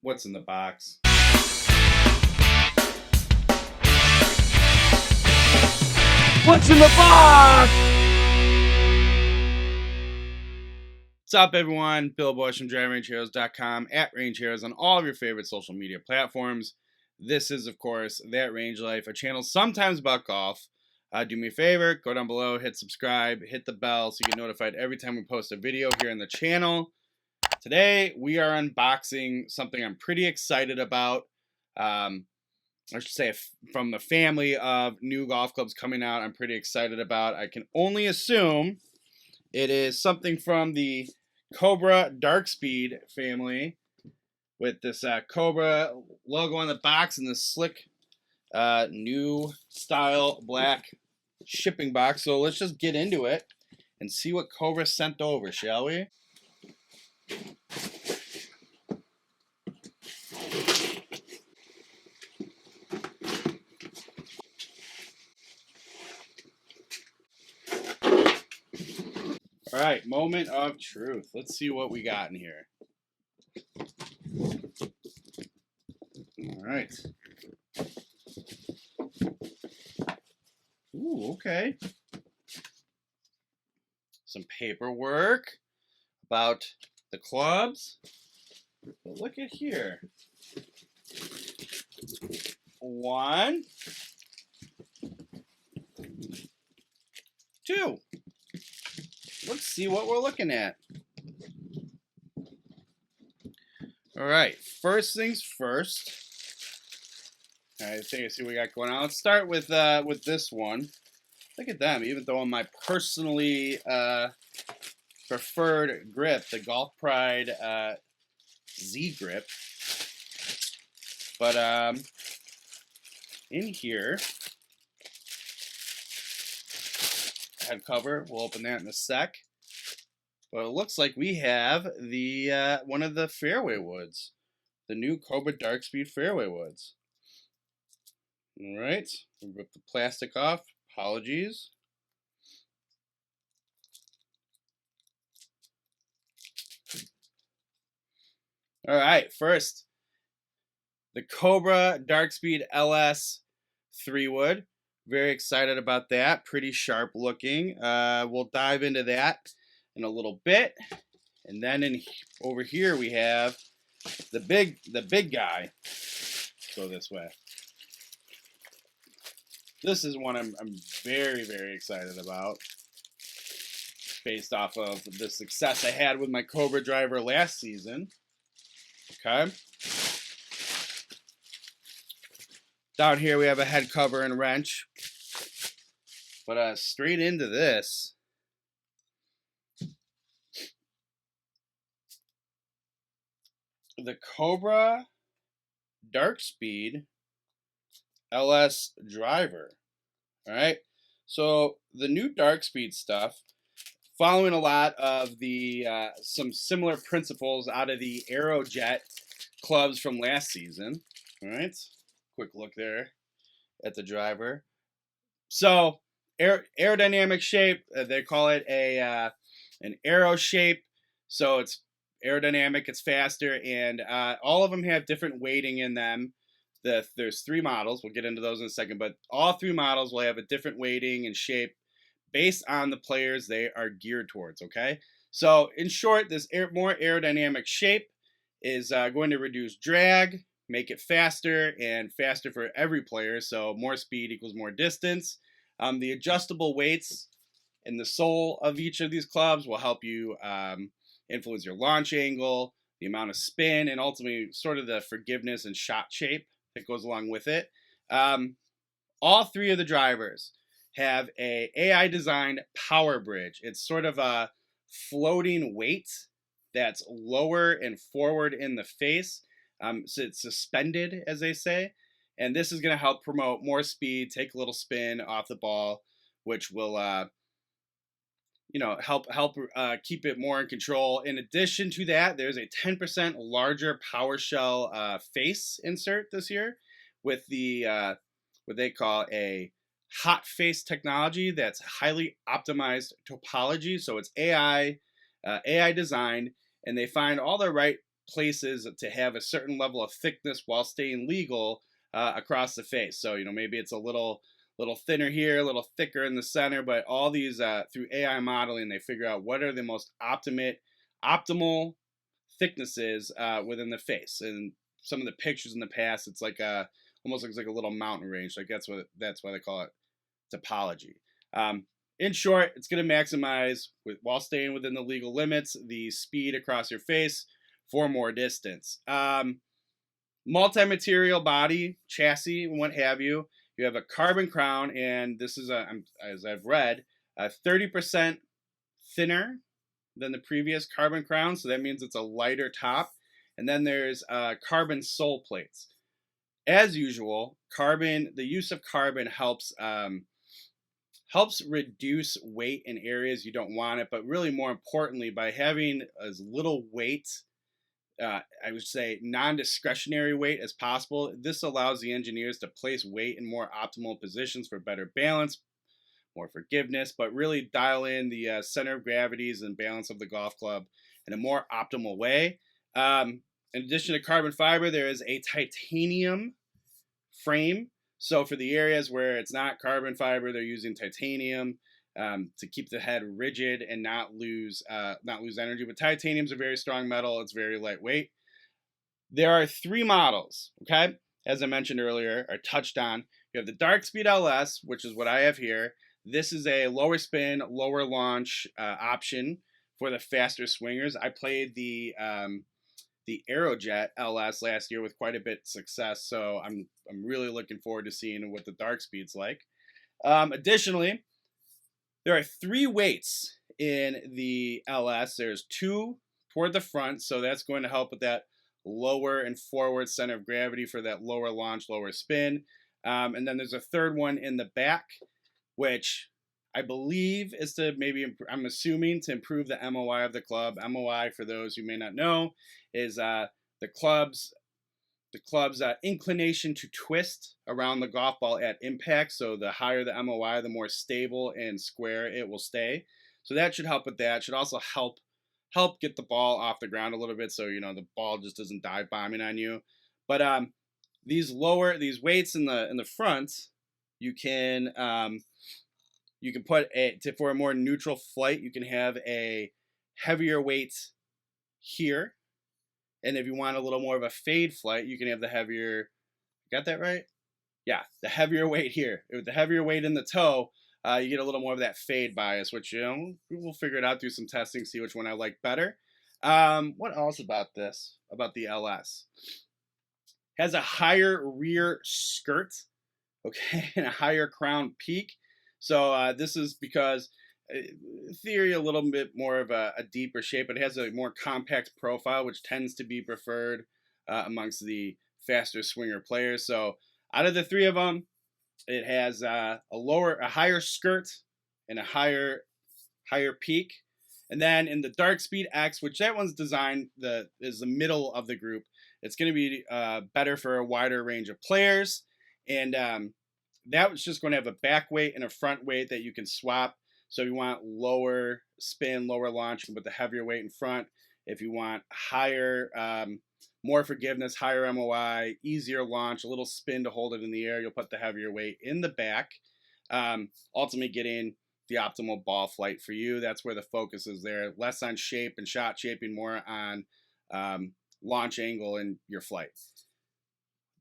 What's in the box? What's in the box? What's up, everyone? Bill Bush from DriveRangeHeroes.com, at Range Heroes on all of your favorite social media platforms. This is, of course, That Range Life, a channel sometimes about golf. Do me a favor, go down below, hit subscribe, hit the bell so you get notified every time we post a video here on the channel. Today, we are unboxing something I'm pretty excited about. I should say from the family of new golf clubs coming out, I'm pretty excited about. I can only assume it is something from the Cobra Darkspeed family with this Cobra logo on the box and this slick new style black shipping box. So let's just get into it and see what Cobra sent over, shall we? All right, moment of truth. Let's see what we got in here. All right. Ooh, okay. Some paperwork about the clubs. But look at here. 1, 2. Let's see what we're looking at. All right, first things first. All right, see what we got going on. Let's start with this one. Look at them, even though my personally preferred grip, the Golf Pride Z grip. But in here, head cover. We'll open that in a sec. But it looks like we have the one of the Fairway woods, the new Cobra Darkspeed Fairway woods. All right, rip the plastic off. Apologies. All right, first, the Cobra Darkspeed LS 3-wood. Very excited about that. Pretty sharp looking. We'll dive into that in a little bit. And then over here we have the big guy. Let's go this way. This is one I'm very, very excited about, based off of the success I had with my Cobra driver last season. Okay. Down here we have a head cover and wrench. But straight into this. The Cobra Darkspeed LS driver. All right. So the new Darkspeed stuff, following a lot of the some similar principles out of the Aerojet clubs from last season. All right. Quick look there at the driver. So aerodynamic shape, they call it an aero shape. So it's aerodynamic, it's faster, and all of them have different weighting in them. There's 3 models. We'll get into those in a second, but all 3 models will have a different weighting and shape based on the players they are geared towards, okay? So in short, this more aerodynamic shape is going to reduce drag, make it faster, and faster for every player, so more speed equals more distance. The adjustable weights in the sole of each of these clubs will help you influence your launch angle, the amount of spin, and ultimately sort of the forgiveness and shot shape that goes along with it. All 3 of the drivers have a AI designed power bridge. It's sort of a floating weight that's lower and forward in the face. So it's suspended, as they say. And this is going to help promote more speed, take a little spin off the ball, which will help keep it more in control. In addition to that, there's a 10% larger power shell face insert this year with the what they call a hot face technology that's highly optimized topology. So it's AI designed, and they find all the right places to have a certain level of thickness while staying legal across the face. So maybe it's a little thinner here, a little thicker in the center, but all these through AI modeling, they figure out what are the most optimal thicknesses within the face. And some of the pictures in the past, it's like almost looks like a little mountain range. Like that's why they call it topology. In short, it's going to maximize, while staying within the legal limits, the speed across your face for more distance. Multi-material body, chassis, and what have you. You have a carbon crown, and this is, as I've read, 30% thinner than the previous carbon crown, so that means it's a lighter top. And then there's carbon sole plates. As usual, the use of carbon helps reduce weight in areas you don't want it, but really more importantly, by having as little weight, I would say non-discretionary weight as possible, this allows the engineers to place weight in more optimal positions for better balance, more forgiveness, but really dial in the center of gravities and balance of the golf club in a more optimal way. In addition to carbon fiber, there is a titanium frame. So for the areas where it's not carbon fiber, they're using titanium to keep the head rigid and not lose energy. But titanium is a very strong metal. It's very lightweight. There are 3 models, okay? As I mentioned earlier, or touched on. You have the Darkspeed LS, which is what I have here. This is a lower spin, lower launch option for the faster swingers. I played the Aerojet LS last year with quite a bit of success, so I'm really looking forward to seeing what the Darkspeed's like. Additionally, there are 3 weights in the LS. There's 2 toward the front, so that's going to help with that lower and forward center of gravity for that lower launch, lower spin. And then there's a 3rd one in the back, which I believe is to I'm assuming to improve the MOI of the club. MOI, for those who may not know, is the club's inclination to twist around the golf ball at impact. So the higher the MOI, the more stable and square it will stay. So that should help with that. It should also help get the ball off the ground a little bit, so the ball just doesn't dive bombing on you. But these weights in the front, you can put for a more neutral flight. You can have a heavier weight here, and if you want a little more of a fade flight, you can have the heavier. Got that right? Yeah, the heavier weight here. With the heavier weight in the toe, you get a little more of that fade bias, which we'll figure it out through some testing, see which one I like better. What else about this? About the LS? Has a higher rear skirt, okay, and a higher crown peak. So this is because, theory, a little bit more of a deeper shape, but it has a more compact profile, which tends to be preferred amongst the faster swinger players. So out of the 3 of them, it has a higher skirt and a higher peak. And then in the Darkspeed X, which that one's designed is the middle of the group, it's going to be better for a wider range of players. And that was just going to have a back weight and a front weight that you can swap. So if you want lower spin, lower launch, you can put the heavier weight in front. If you want higher, more forgiveness, higher MOI, easier launch, a little spin to hold it in the air, you'll put the heavier weight in the back. Ultimately getting the optimal ball flight for you. That's where the focus is there. Less on shape and shot shaping, more on launch angle and your flight.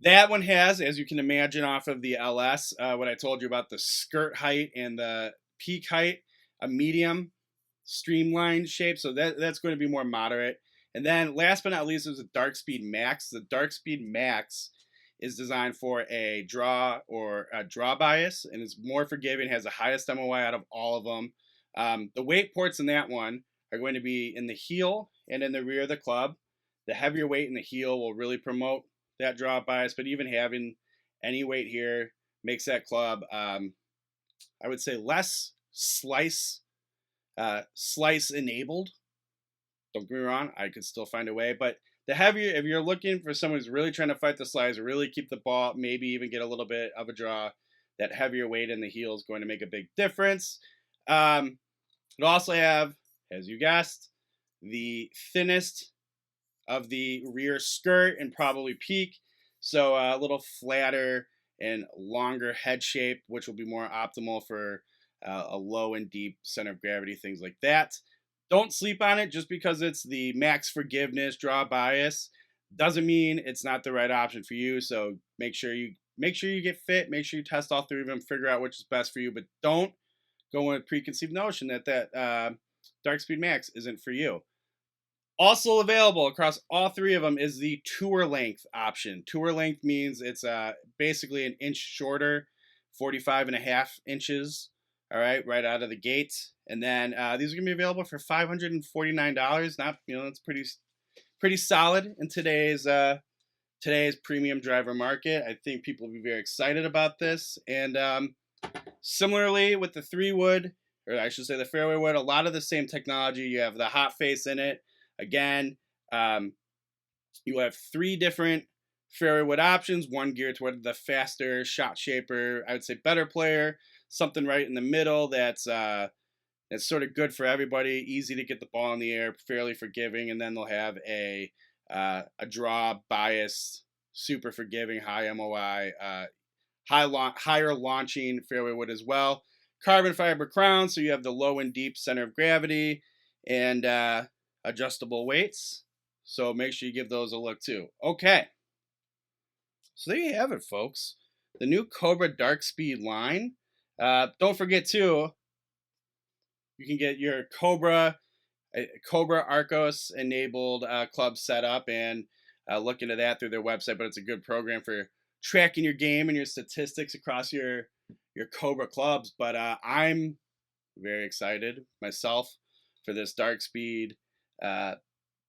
That one has, as you can imagine off of the LS, what I told you about the skirt height and the peak height, a medium streamlined shape. So that's going to be more moderate. And then last but not least is the Darkspeed Max. The Darkspeed Max is designed for a draw bias and is more forgiving, has the highest MOI out of all of them. The weight ports in that one are going to be in the heel and in the rear of the club. The heavier weight in the heel will really promote that draw bias, but even having any weight here makes that club, I would say, less slice enabled. Don't get me wrong, I could still find a way, but the heavier, if you're looking for someone who's really trying to fight the slice, really keep the ball, maybe even get a little bit of a draw, that heavier weight in the heel is going to make a big difference. It'll also have, as you guessed, the thinnest of the rear skirt and probably peak. So a little flatter and longer head shape, which will be more optimal for a low and deep center of gravity, things like that. Don't sleep on it just because it's the max forgiveness draw bias. Doesn't mean it's not the right option for you. So make sure you get fit. Make sure you test all three of them. Figure out which is best for you. But don't go with a preconceived notion that Darkspeed Max isn't for you. Also available across all three of them is the tour length option. Tour length means it's basically an inch shorter, 45.5 inches. All right out of the gate. And then these are gonna be available for $549. Not, that's pretty solid in today's premium driver market. I think people will be very excited about this. And similarly with the 3-wood, or I should say the Fairway wood, a lot of the same technology. You have the hot face in it. Again, you have 3 different fairway wood options, one geared toward the faster shot shaper, I would say better player, something right in the middle that's sort of good for everybody, easy to get the ball in the air, fairly forgiving, and then they'll have a draw bias, super forgiving, high MOI, higher launching fairway wood as well. Carbon fiber crown, so you have the low and deep center of gravity, and adjustable weights. So make sure you give those a look too. Okay. So there you have it, folks. The new Cobra Darkspeed line. Don't forget too, you can get your Cobra Arcos enabled club set up and look into that through their website. But it's a good program for tracking your game and your statistics across your Cobra clubs. But I'm very excited myself for this Darkspeed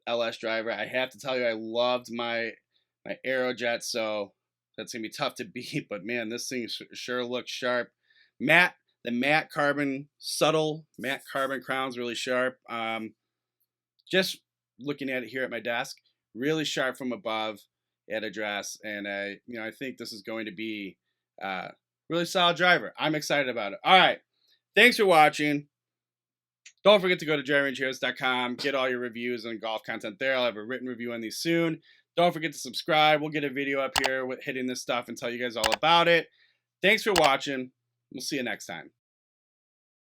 LS driver. I have to tell you, I loved my Aerojet, so that's gonna be tough to beat. But man, this thing sure looks sharp. The subtle matte carbon crown's really sharp. Just looking at it here at my desk, really sharp from above at address, and I think this is going to be really solid driver. I'm excited about it. All right, thanks for watching. Don't forget to go to drivingheroes.com, get all your reviews and golf content there. I'll have a written review on these soon. Don't forget to subscribe. We'll get a video up here with hitting this stuff and tell you guys all about it. Thanks for watching. We'll see you next time.